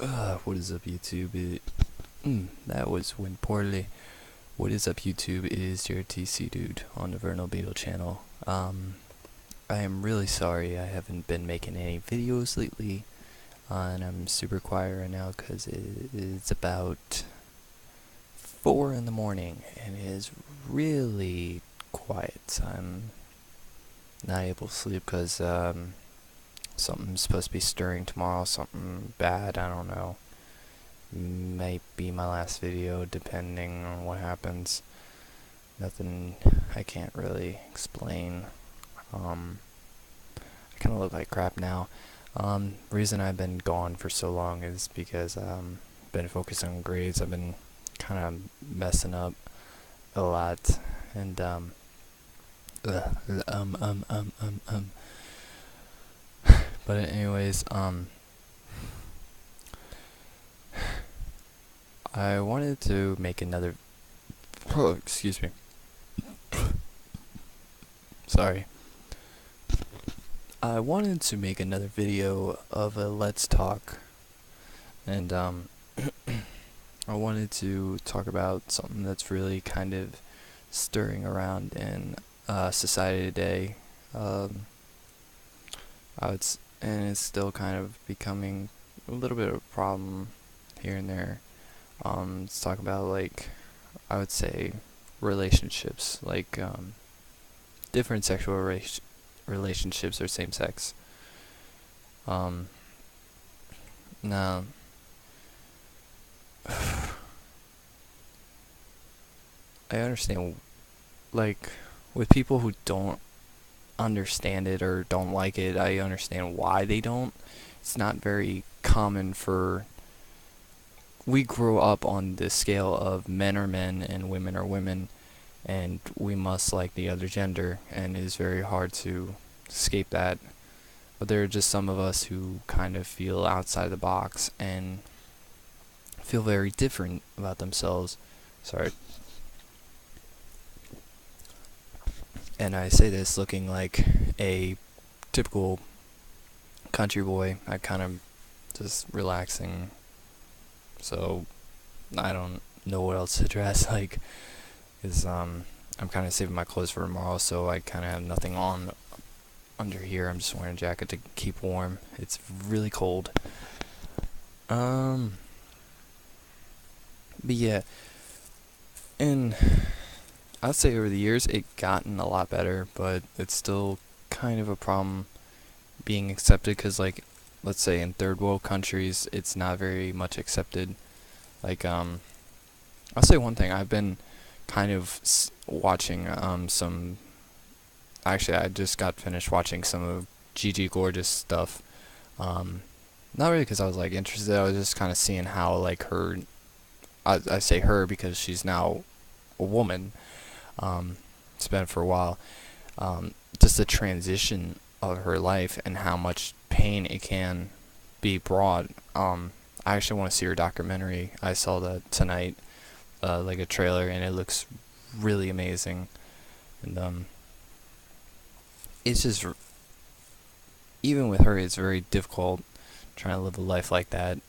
What is up, YouTube? That was went poorly. What is up, YouTube? It is your TC Dude on the Vernal Beetle channel. I am really sorry I haven't been making any videos lately, and I'm super quiet right now because it's about 4 in the morning, and it is really quiet. I'm not able to sleep because something's supposed to be stirring tomorrow, something bad, I don't know. Might be my last video depending on what happens. Nothing I can't really explain. I kinda look like crap now. Reason I've been gone for so long is because been focused on grades. I've been kinda messing up a lot, and ugh, but anyways, I wanted to make another excuse me. Sorry. I wanted to make another video of a Let's Talk, and I wanted to talk about something that's really kind of stirring around in society today. And it's still kind of becoming a little bit of a problem here and there. Let's talk about, like, I would say relationships, like different sexual relationships or same sex. Now, I understand, like, with people who don't understand it or don't like it, I understand why they don't. It's not very common for. We grow up on the scale of men are men and women are women, and we must like the other gender, and it is very hard to escape that. But there are just some of us who kind of feel outside the box and feel very different about themselves. Sorry. And I say this looking like a typical country boy. I kind of just relaxing, so I don't know what else to dress like. Is I'm kind of saving my clothes for tomorrow, so I kind of have nothing on under here. I'm just wearing a jacket to keep warm. It's really cold. But yeah, and I'd say over the years it gotten a lot better, but it's still kind of a problem being accepted, because, like, let's say in third world countries it's not very much accepted. Like, I'll say one thing. I've been kind of watching some. Actually, I just got finished watching some of Gigi Gorgeous stuff. Not really because I was, like, interested. I was just kind of seeing how, like, her. I say her because she's now a woman. It's been for a while. Just the transition of her life and how much pain it can be brought. I actually want to see her documentary. I saw that tonight, like a trailer, and it looks really amazing. And it's just, even with her, it's very difficult trying to live a life like that.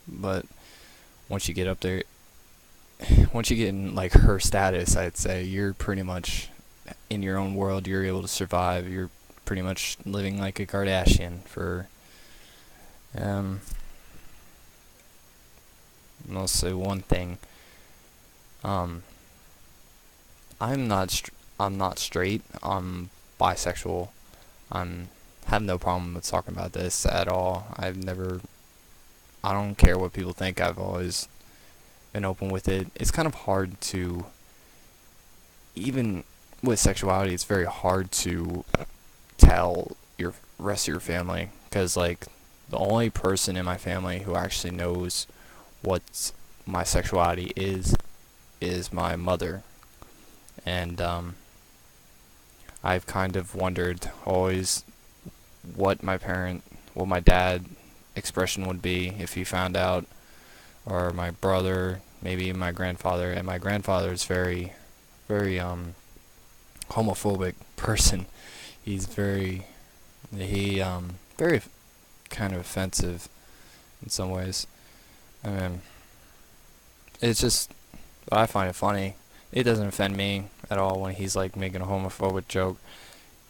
But once you get up there, once you get in, like, her status, I'd say you're pretty much in your own world. You're able to survive. You're pretty much living like a Kardashian for. I'll say one thing. I'm not straight. I'm bisexual. I'm have no problem with talking about this at all. I don't care what people think. I've always been open with it. It's kind of hard to, even with sexuality, it's very hard to tell your rest of your family, because, like, the only person in my family who actually knows what my sexuality is my mother. And I've kind of wondered always what my dad expression would be if he found out, or my brother, maybe my grandfather. And my grandfather is very, very homophobic person. He's very very kind of offensive in some ways. I mean, it's just, I find it funny. It doesn't offend me at all when he's like making a homophobic joke,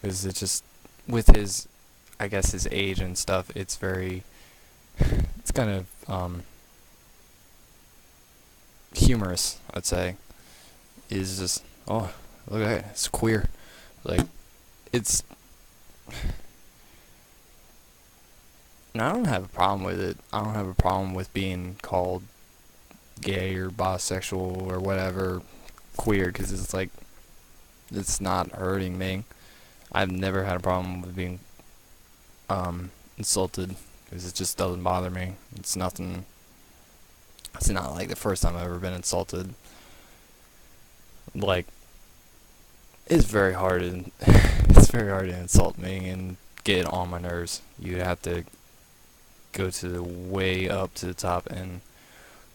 because it's just with his, I guess his age and stuff. It's very, it's kind of humorous. I'd say is just, oh, look at it, it's queer. Like, it's. And I don't have a problem with it. I don't have a problem with being called gay or bisexual or whatever, queer, because it's like, it's not hurting me. I've never had a problem with being insulted, because it just doesn't bother me. It's nothing. It's not like the first time I've ever been insulted. Like, it's very hard to, it's very hard to insult me and get on my nerves. You'd have to go to the way up to the top and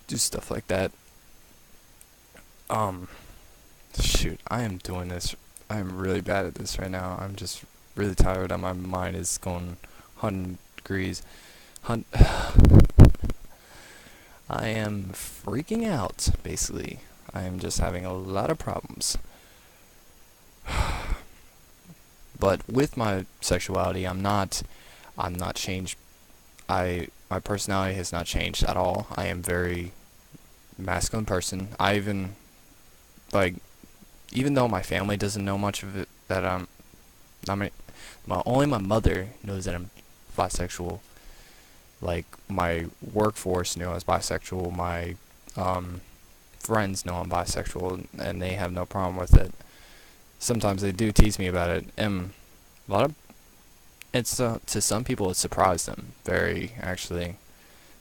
do stuff like that. Um, Shoot, I am doing this. I am really bad at this right now. I'm just really tired, and my mind is going 100 degrees. I am freaking out, basically. I am just having a lot of problems. But with my sexuality, I'm not changed. My personality has not changed at all. I am very masculine person. I even, like, even though my family doesn't know much of it, that I mean, only my mother knows that I'm bisexual. Like, my workforce knew I was bisexual. My friends know I'm bisexual, and they have no problem with it. Sometimes they do tease me about it, and a lot of it's to some people it surprised them very, actually,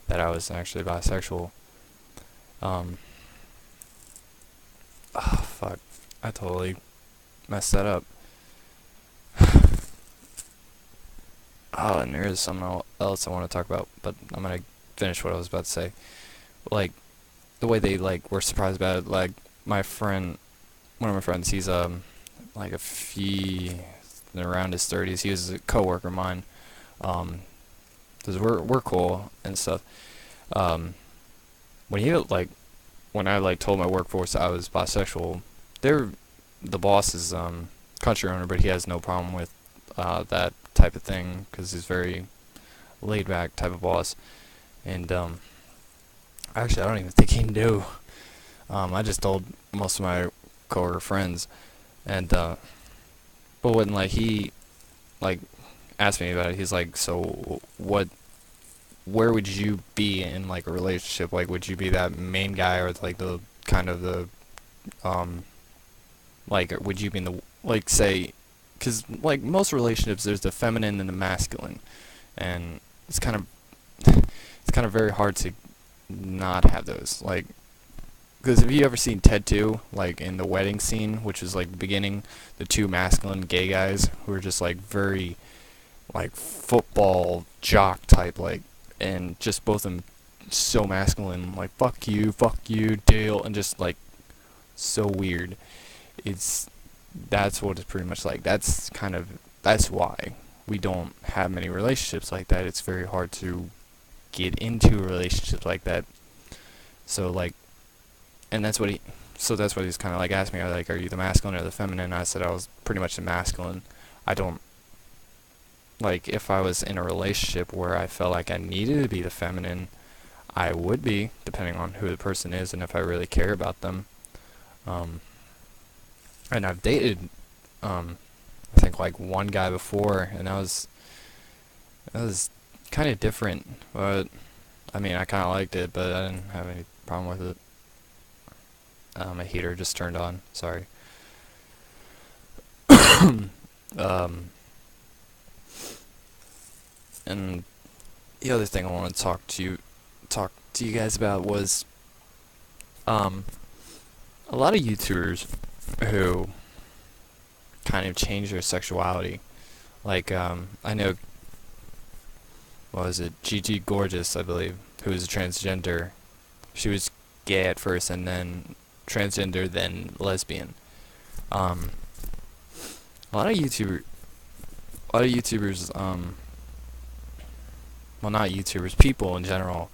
that I was actually bisexual. Um, oh, fuck, I totally messed that up. Oh, and there is something else I want to talk about, but I'm gonna finish what I was about to say. Like, the way they like were surprised about it. Like, my friend, one of my friends, he's like around his 30s. He was a coworker of mine. Cause we're cool and stuff. Um, when he like when I like told my workforce I was bisexual, they're the boss is country owner, but he has no problem with that type of thing, because he's very laid back type of boss. And actually, I don't even think he knew. I just told most of my coworker friends, and but when like he like asked me about it, he's like, so what? Where would you be in like a relationship? Like, would you be that main guy, or like the kind of the um like, would you be in the, like, say, because like most relationships, there's the feminine and the masculine, and it's kind of it's kind of very hard to not have those. Like, because have you ever seen Ted 2, like in the wedding scene, which is like the beginning, the two masculine gay guys who are just like very like football jock type, like, and just both of them so masculine, like fuck you, Dale, and just like so weird. It's That's what it's pretty much like. That's why we don't have many relationships like that. It's very hard to get into a relationship like that. So like, and that's what he's kind of like asked me, like, are you the masculine or the feminine? I said I was pretty much the masculine. I don't, like, if I was in a relationship where I felt like I needed to be the feminine, I would be, depending on who the person is and if I really care about them. Um, and I've dated, I think like one guy before, and that was kind of different. But I mean, I kind of liked it, but I didn't have any problem with it. My heater just turned on. Sorry. um, and the other thing I want to talk to you guys about was a lot of YouTubers who kind of change their sexuality. Like, I know, what was it, Gigi Gorgeous, I believe, who was a transgender. She was gay at first, and then transgender, then lesbian. Um, a lot of YouTubers, well, not YouTubers, people in general,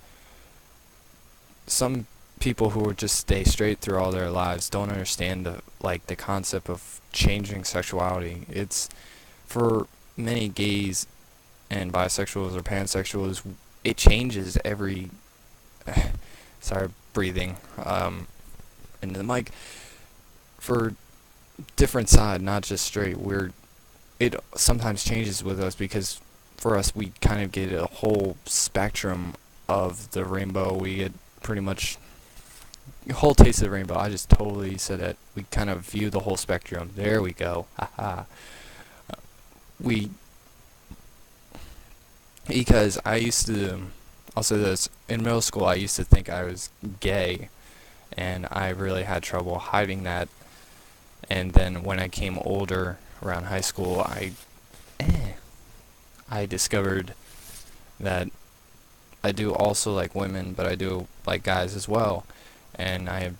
some people who just stay straight through all their lives don't understand the concept of changing sexuality. It's for many gays and bisexuals or pansexuals, it changes every sorry, breathing into the mic. For different side, not just straight, it sometimes changes with us because for us we kind of get a whole spectrum of the rainbow. We get pretty much a whole taste of the rainbow. I just totally said it. We kind of view the whole spectrum. There we go. Haha. We because I used to, I'll say this, in middle school I used to think I was gay, and I really had trouble hiding that. And then when I came older, around high school, I discovered that I do also like women, but I do like guys as well, and I have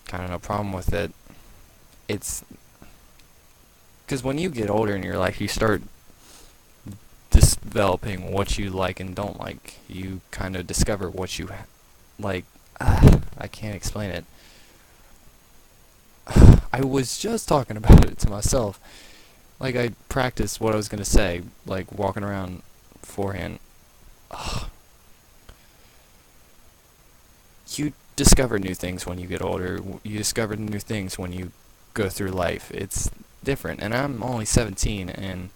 kind of no problem with it. It's because when you get older in your life, you start developing what you like and don't like. You kind of discover what you like. I can't explain it. I was just talking about it to myself. Like, I practiced what I was gonna say, like walking around beforehand. Ugh. You discover new things when you get older. You discover new things when you go through life. It's different. And I'm only 17, and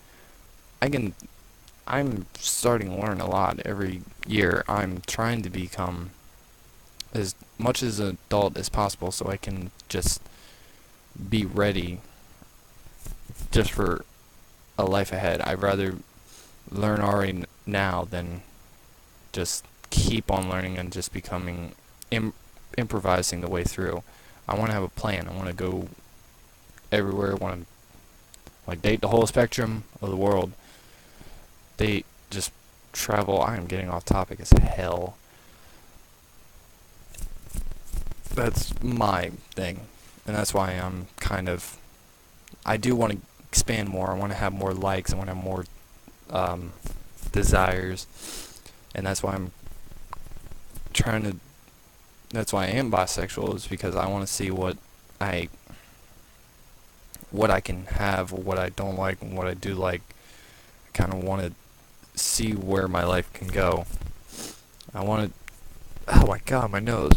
I'm starting to learn a lot every year. I'm trying to become as much as an adult as possible so I can just be ready just for a life ahead. I'd rather learn already now than just keep on learning and just becoming improvising the way through. I want to have a plan. I want to go everywhere. I want to like date the whole spectrum of the world. They just travel. I am getting off topic as hell. That's my thing, and that's why I'm kind of. I do want to expand more. I want to have more likes. I want to have more desires, and that's why I'm trying to. That's why I am bisexual, is because I want to see I what I can have, what I don't like, and what I do like. I kind of want to see where my life can go. I want to. Oh my god, my nose.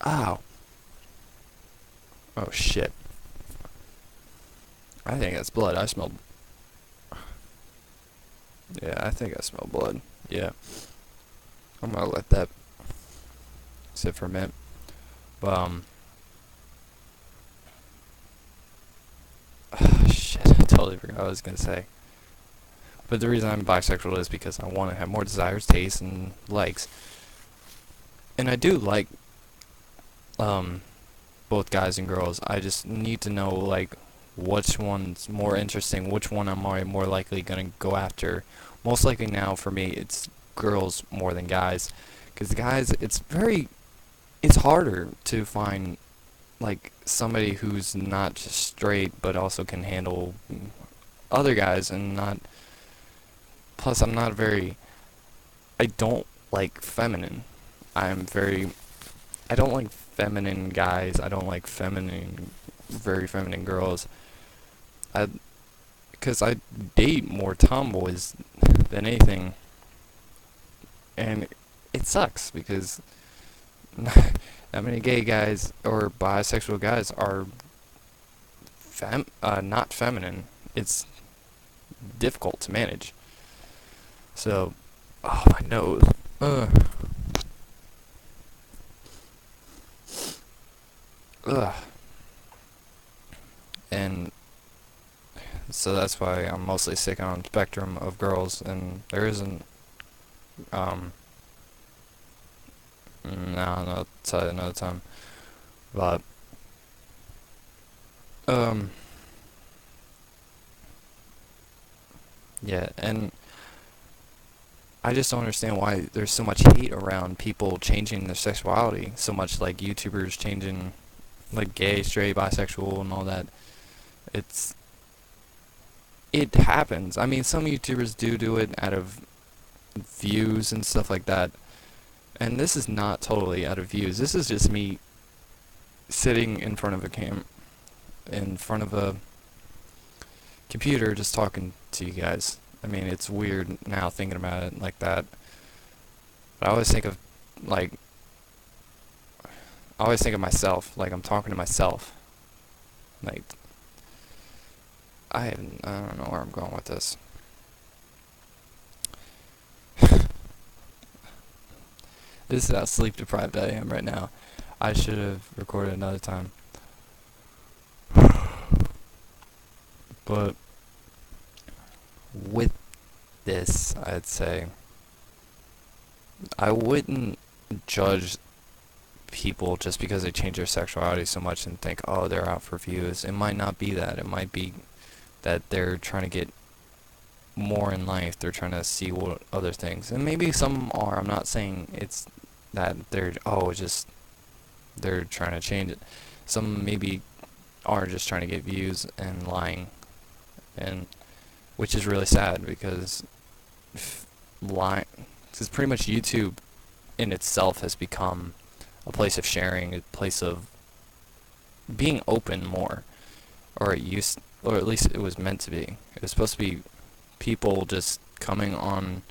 Ow. Oh shit. I think that's blood. I smelled. Yeah, I think I smell blood. Yeah. I'm gonna let that sit for a minute. But, shit, I totally forgot what I was gonna say. But the reason I'm bisexual is because I want to have more desires, tastes, and likes. And I do like, both guys and girls. I just need to know, like, which one's more interesting, which one am I more likely gonna go after. Most likely now for me, it's girls more than guys. Because guys, it's harder to find, like, somebody who's not just straight, but also can handle other guys and not. Plus, I don't like feminine. I don't like feminine guys. I don't like very feminine girls. Because I date more tomboys than anything. And it sucks because that many gay guys or bisexual guys are not feminine. It's difficult to manage. So, oh, my nose. Ugh. And so that's why I'm mostly sick on spectrum of girls, and there isn't, no, I'll tell you another time. But, yeah, and I just don't understand why there's so much hate around people changing their sexuality so much, like YouTubers changing, like, gay, straight, bisexual, and all that. It happens. I mean, some YouTubers do it out of views and stuff like that, And this is not totally out of views. This is just me sitting in front of in front of a computer, just talking to you guys. I mean, it's weird now thinking about it like that. But I always think of, like, I always think of myself, like I'm talking to myself. Like, I don't know where I'm going with this. This is how sleep deprived I am right now. I should have recorded another time. But with this, I'd say I wouldn't judge people just because they change their sexuality so much and think, oh, they're out for views. It might not be that. It might be that they're trying to get more in life. They're trying to see what other things. And maybe some are. I'm not saying it's that they're, oh, just, they're trying to change it. Some maybe are just trying to get views and lying. And which is really sad because lying, because pretty much YouTube in itself has become a place of sharing, a place of being open more, or it used, or at least it was meant to be. It was supposed to be people just coming on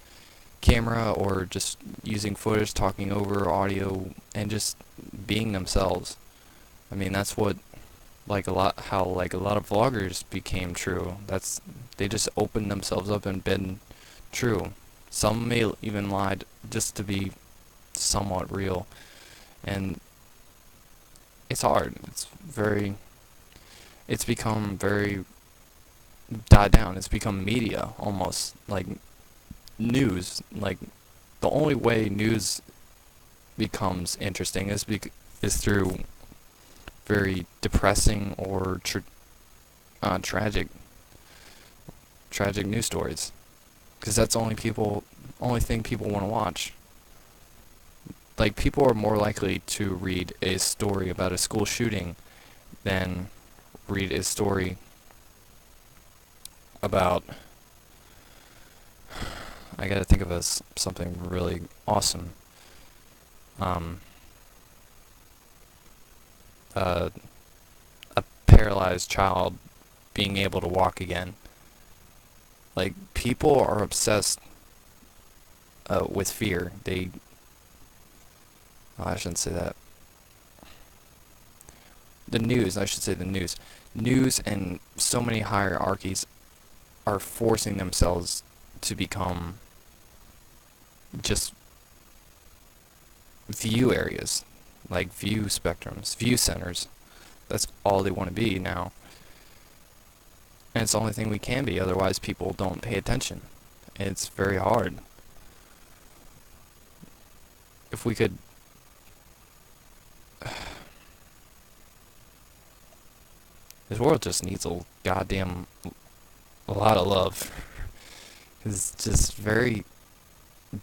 camera or just using footage, talking over audio, and just being themselves. I mean, that's what, like a lot, how like a lot of vloggers became true. That's, they just opened themselves up and been true. Some may even lied just to be somewhat real. And it's hard. It's become very died down. It's become media almost, like news. Like the only way news becomes interesting is through very depressing or tragic news stories, because that's the only thing people want to watch. Like, people are more likely to read a story about a school shooting than read a story about, I gotta think of something really awesome. A paralyzed child being able to walk again. Like, people are obsessed with fear. I shouldn't say that. I should say the news. News and so many hierarchies are forcing themselves to become just view areas, like view spectrums, view centers. That's all they want to be now. And it's the only thing we can be, otherwise people don't pay attention. It's very hard. If we could... This world just needs a goddamn lot of love. It's just very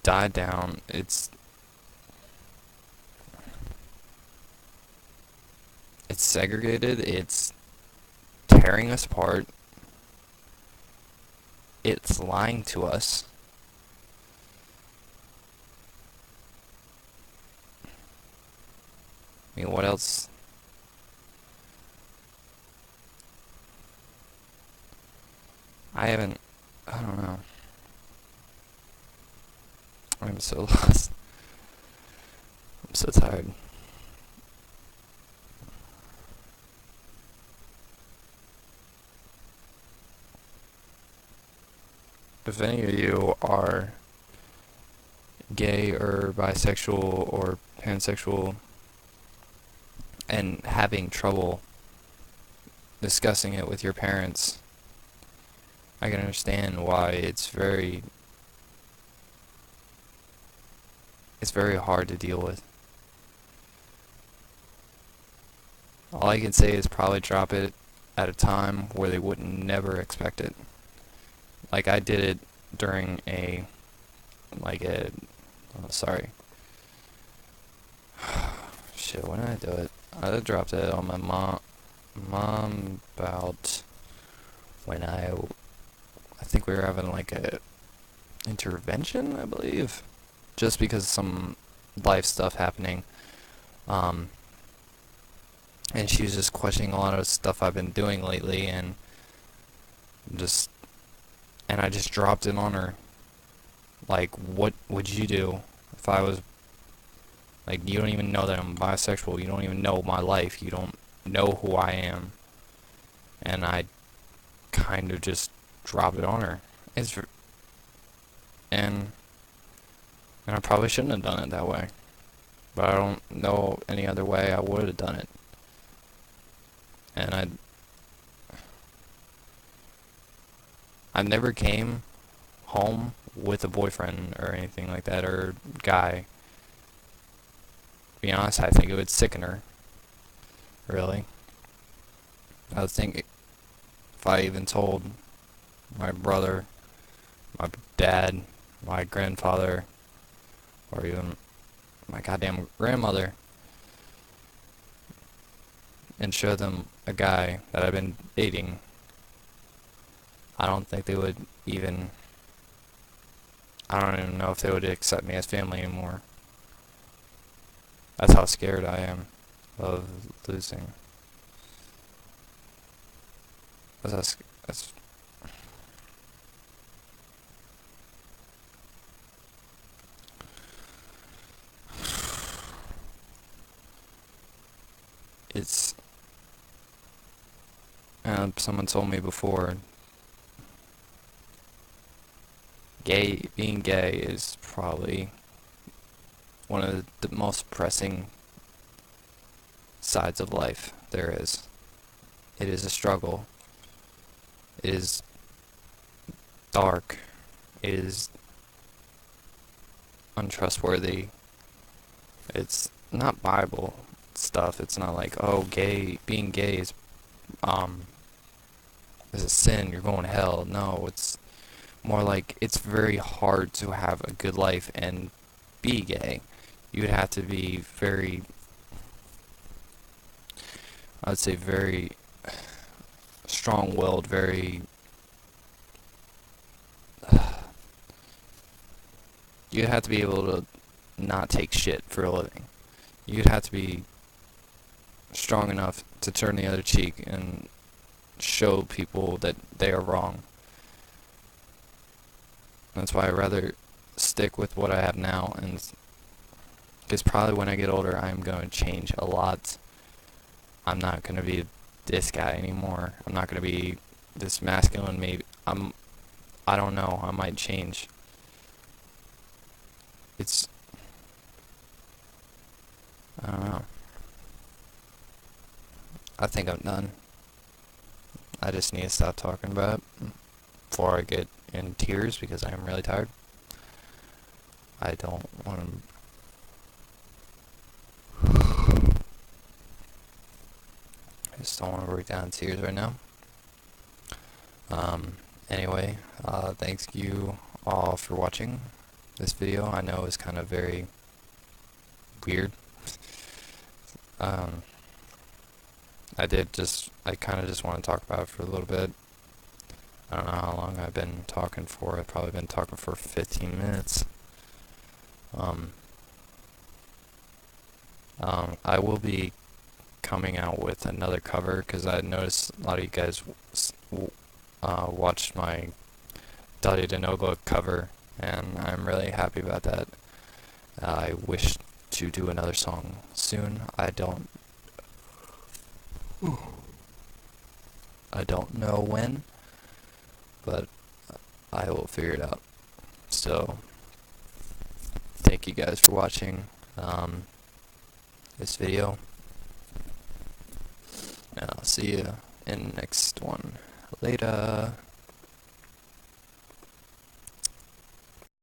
died down. It's segregated. It's tearing us apart. It's lying to us. I mean, what else? I don't know. I'm so lost. I'm so tired. If any of you are gay or bisexual or pansexual and having trouble discussing it with your parents, I can understand why it's very hard to deal with. All I can say is probably drop it at a time where they would never expect it. Like, I did it during sorry. Shit, when did I do it? I dropped it on my mom about when I think we were having like a intervention, I believe. Just because some life stuff happening. Um, and she was just questioning a lot of stuff I've been doing lately, and just and I just dropped it on her. Like, what would you do if I was like, you don't even know that I'm bisexual. You don't even know my life. You don't know who I am. And I kind of just dropped it on her. It's and and I probably shouldn't have done it that way. But I don't know any other way I would have done it. And I never came home with a boyfriend or anything like that, or guy. To be honest, I think it would sicken her. Really. I would think if I even told my brother, my dad, my grandfather, or even my goddamn grandmother, and show them a guy that I've been dating, I don't think they would even, I don't even know if they would accept me as family anymore. That's how scared I am of losing. That's it's, someone told me before, being gay is probably one of the most pressing sides of life there is. It is a struggle. It is dark. It is untrustworthy. It's not Bible stuff. It's not like, oh, being gay is a sin. You're going to hell. No, it's more like it's very hard to have a good life and be gay. You would have to be very, I would say, very strong-willed, very. You'd have to be able to not take shit for a living. You'd have to be strong enough to turn the other cheek and show people that they are wrong. That's why I'd rather stick with what I have now, and because probably when I get older, I'm going to change a lot. I'm not going to be this guy anymore. I'm not going to be this masculine. Maybe I don't know. I might change. I don't know. I think I'm done. I just need to stop talking about it before I get in tears because I am really tired. I don't want to. I just don't want to break down in tears right now. Anyway, thanks you all for watching this video. I know it's kind of very weird. I kind of just want to talk about it for a little bit. I don't know how long I've been talking for. I've probably been talking for 15 minutes. I will be coming out with another cover because I noticed a lot of you guys watched my Dottie DeNogo cover, and I'm really happy about that. I wish to do another song soon. I don't know when, but I will figure it out. So, thank you guys for watching this video, and I'll see you in the next one. Later.